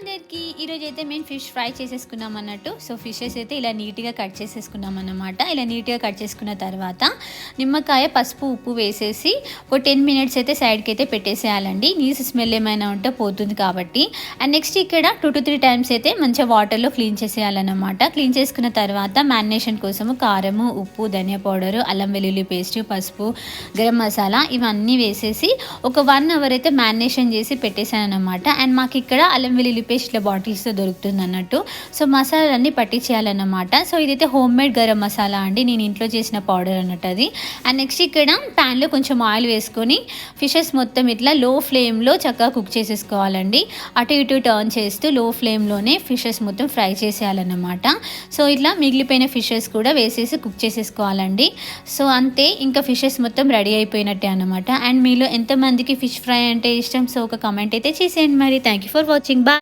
అందరికీ ఈరోజు అయితే మేము ఫిష్ ఫ్రై చేసేసుకున్నాం అన్నట్టు. సో ఫిషెస్ అయితే ఇలా నీట్గా కట్ చేసేసుకున్నాం అన్నమాట. ఇలా నీట్గా కట్ చేసుకున్న తర్వాత నిమ్మకాయ, పసుపు, ఉప్పు వేసేసి ఒక 10 మినిట్స్ అయితే సైడ్కి అయితే పెట్టేసేయాలండి. నీసు స్మెల్ ఏమైనా ఉంటే పోతుంది కాబట్టి. అండ్ నెక్స్ట్ ఇక్కడ 2 to 3 టైమ్స్ అయితే మంచిగా వాటర్లో క్లీన్ చేసేయాలన్నమాట. క్లీన్ చేసుకున్న తర్వాత మ్యారినేషన్ కోసము కారము, ఉప్పు, ధనియా పౌడరు, అల్లం వెల్లుల్లి పేస్ట్, పసుపు, గరం మసాలా ఇవన్నీ వేసేసి ఒక 1 అవర్ అయితే మ్యారినేషన్ చేసి పెట్టేశాను అన్నమాట. అండ్ మాకు ఇక్కడ అల్లం వెల్లుల్లి పేస్ట్ ఇట్లా బాటిల్స్తో దొరుకుతుంది అన్నట్టు. సో మసాలాలన్నీ పట్టించేయాలన్నమాట. సో ఇదైతే హోమ్ మేడ్ గరం మసాలా అండి, నేను ఇంట్లో చేసిన పౌడర్ అన్నట్టు అది. అండ్ నెక్స్ట్ ఇక్కడ ప్యాన్లో కొంచెం ఆయిల్ వేసుకొని ఫిషెస్ మొత్తం ఇట్లా లో ఫ్లేమ్లో చక్కగా కుక్ చేసేసుకోవాలండి. అటు ఇటు టర్న్ చేస్తూ లో ఫ్లేమ్లోనే ఫిషెస్ మొత్తం ఫ్రై చేసేయాలన్నమాట. సో ఇట్లా మిగిలిపోయిన ఫిషెస్ కూడా వేసేసి కుక్ చేసేసుకోవాలండి. సో అంతే, ఇంకా ఫిషెస్ మొత్తం రెడీ అయిపోయినట్టే అనమాట. అండ్ మీలో ఎంతమందికి ఫిష్ ఫ్రై అంటే ఇష్టం? సో ఒక కమెంట్ అయితే చేసేయండి మరి. Thank you for watching. Bye.